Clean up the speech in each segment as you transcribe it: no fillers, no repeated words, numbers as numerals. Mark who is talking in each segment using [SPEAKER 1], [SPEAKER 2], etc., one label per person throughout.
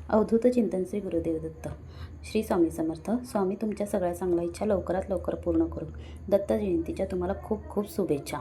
[SPEAKER 1] अवधूत चिंतन श्री गुरुदेव दत्त. श्री स्वामी समर्थ. स्वामी तुमच्या सगळ्या चांगल्या इच्छा लवकरात लवकर पूर्ण करू. दत्त जयंतीच्या तुम्हाला खूप खूप शुभेच्छा.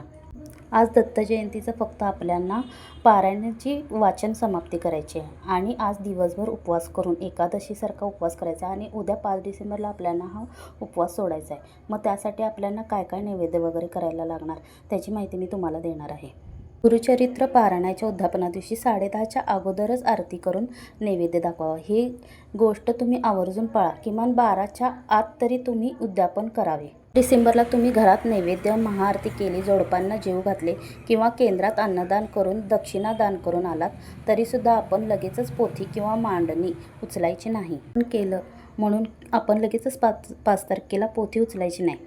[SPEAKER 1] आज दत्त जयंतीचं फक्त आपल्याला पारायणाची वाचन समाप्ती करायची आहे आणि आज दिवसभर उपवास करून एकादशीसारखा उपवास करायचा आहे आणि उद्या 5 डिसेंबरला आपल्याला हा उपवास सोडायचा आहे. मग त्यासाठी आपल्याला काय काय नैवेद्य वगैरे करायला लागणार त्याची माहिती मी तुम्हाला देणार आहे. गुरुचरित्र पारायणाच्या उद्यापना दिवशी 10:30च्या अगोदरच आरती करून नैवेद्य दाखवावा. ही गोष्ट तुम्ही आवर्जून पाळा. किमान 12च्या आत तरी तुम्ही उद्यापन करावे. डिसेंबरला तुम्ही घरात नैवेद्य महाआरती केली, जोडपांना जेव घातले किंवा केंद्रात अन्नदान करून दक्षिणा दान करून आलात तरीसुद्धा आपण लगेचच पोथी किंवा मांडणी उचलायची नाही. केलं म्हणून आपण लगेचच 5 तारखेला पोथी उचलायची नाही.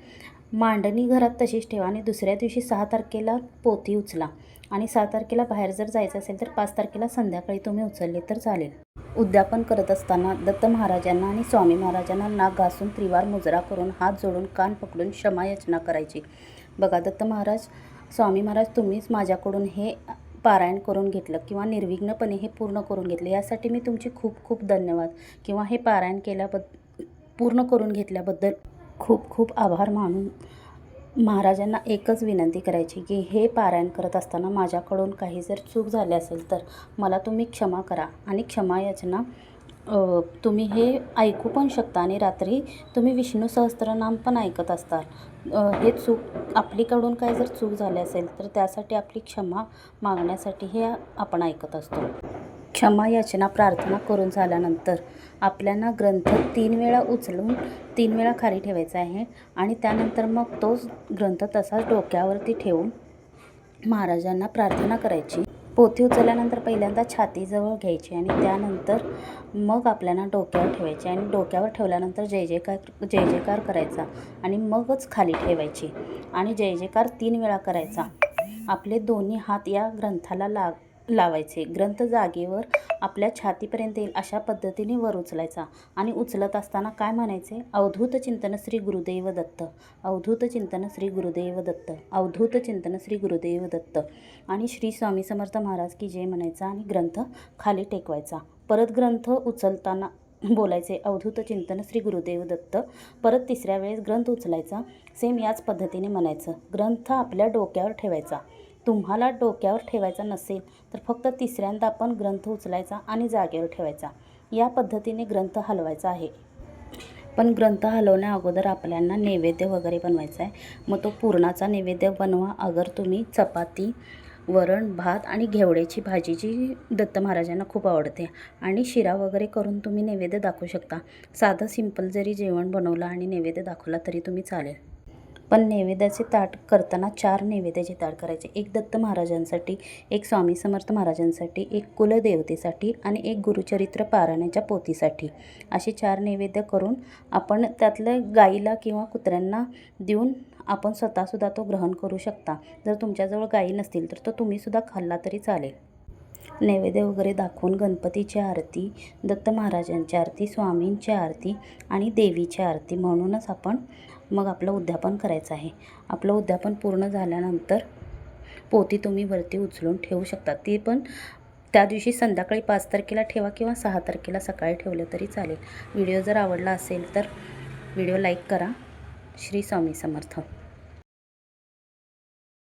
[SPEAKER 1] मांडणी घरात तशीच ठेवा आणि दुसऱ्या दिवशी 6 तारखेला पोथी उचला आणि 6 तारखेला बाहेर जर जायचं असेल तर 5 तारखेला संध्याकाळी तुम्ही उचलले तर चालेल. उद्यापन करत असताना दत्त महाराजांना आणि स्वामी महाराजांना नाक घासून त्रिवार मुजरा करून हात जोडून कान पकडून क्षमा याचना करायची. बघा, दत्त महाराज, स्वामी महाराज, तुम्हीच माझ्याकडून हे पारायण करून घेतलं किंवा निर्विघ्नपणे हे पूर्ण करून घेतले, यासाठी मी तुमचे खूप खूप धन्यवाद किंवा हे पारायण पूर्ण करून घेतल्याबद्दल खूप खूप आभार मानून महाराजांना एकच विनंती करायची की हे पारायण करत असताना माझ्याकडून काही जर चूक झाली असेल तर मला तुम्ही क्षमा करा. आणि क्षमा याचना तुम्ही हे ऐकू पण शकता आणि रात्री तुम्ही विष्णू सहस्त्रनाम पण ऐकत असताल. हे चूक आपलीकडून काही जर चूक झाली असेल तर त्यासाठी आपली क्षमा मागण्यासाठी हे आपण ऐकत असतो. क्षमा याचना प्रार्थना करून झाल्यानंतर आपल्याला ग्रंथ 3 वेळा उचलून 3 वेळा खाली ठेवायचा आहे आणि त्यानंतर मग तोच ग्रंथ तसाच डोक्यावरती ठेवून महाराजांना प्रार्थना करायची. पोथी उचलल्यानंतर पहिल्यांदा छातीजवळ घ्यायची आणि त्यानंतर मग आपल्याला डोक्यावर ठेवायची आणि डोक्यावर ठेवल्यानंतर जय जयकार करायचा आणि मगच खाली ठेवायची आणि जय जयकार 3 वेळा करायचा. आपले दोन्ही हात या ग्रंथाला लावायचे. ग्रंथ जागेवर आपल्या छातीपर्यंत येईल अशा पद्धतीने वर उचलायचा आणि उचलत असताना काय म्हणायचे? अवधूत चिंतन श्री गुरुदेव दत्त, अवधूत चिंतन श्री गुरुदेव दत्त, अवधूत चिंतन श्री गुरुदेव दत्त आणि श्री स्वामी समर्थ महाराज की जय म्हणायचा आणि ग्रंथ खाली टेकवायचा. परत ग्रंथ उचलताना बोलायचे अवधूत चिंतन श्री गुरुदेव दत्त. परत 3ऱ्या वेळेस ग्रंथ उचलायचा. सेम याच पद्धतीने म्हणायचं. ग्रंथ आपल्या डोक्यावर ठेवायचा. तुम्हाला डोक्यावर ठेवायचा नसेल तर फक्त 3ऱ्यांदा आपण ग्रंथ उचलायचा आणि जागेवर ठेवायचा. या पद्धतीने ग्रंथ हलवायचा आहे. पण ग्रंथ हलवण्या अगोदर आपल्याला नैवेद्य वगैरे बनवायचा आहे. मग तो पुरणाचा नैवेद्य बनवा. अगर तुम्ही चपाती, वरण, भात आणि घेवड्याची भाजी जी दत्त महाराजांना खूप आवडते आणि शिरा वगैरे करून तुम्ही नैवेद्य दाखवू शकता. साधं सिंपल जरी जेवण बनवलं आणि नैवेद्य दाखवला तरी तुम्ही चालेल. पण नैवेद्याचे ताट करताना 4 नैवेद्याचे ताट करायचे. एक दत्त महाराजांसाठी, एक स्वामी समर्थ महाराजांसाठी, एक कुलदेवतेसाठी आणि एक गुरुचरित्र पारायणाच्या पोथीसाठी असे 4 नैवेद्य करून आपण त्यातलं गाईला किंवा कुत्र्यांना देऊन आपण स्वतःसुद्धा तो ग्रहण करू शकता. जर तुमच्याजवळ गाई नसतील तर तो तुम्हीसुद्धा खाल्ला तरी चालेल. नैवेद्य वगैरे दाखवून गणपतीची आरती, दत्त महाराजांची आरती, स्वामींची आरती आणि देवीची आरती म्हणूनच आपण मग आपलं उद्यापन करायचं आहे. आपलं उद्यापन पूर्ण झाल्यानंतर पोथी तुम्ही वरती उचलून ठेवू शकता. ती पण त्या दिवशी संध्याकाळी 5 तारखेला ठेवा किंवा 6 तारखेला सकाळी ठेवलं तरी चालेल. व्हिडिओ जर आवडला असेल तर व्हिडिओ लाईक करा. श्री स्वामी समर्थ.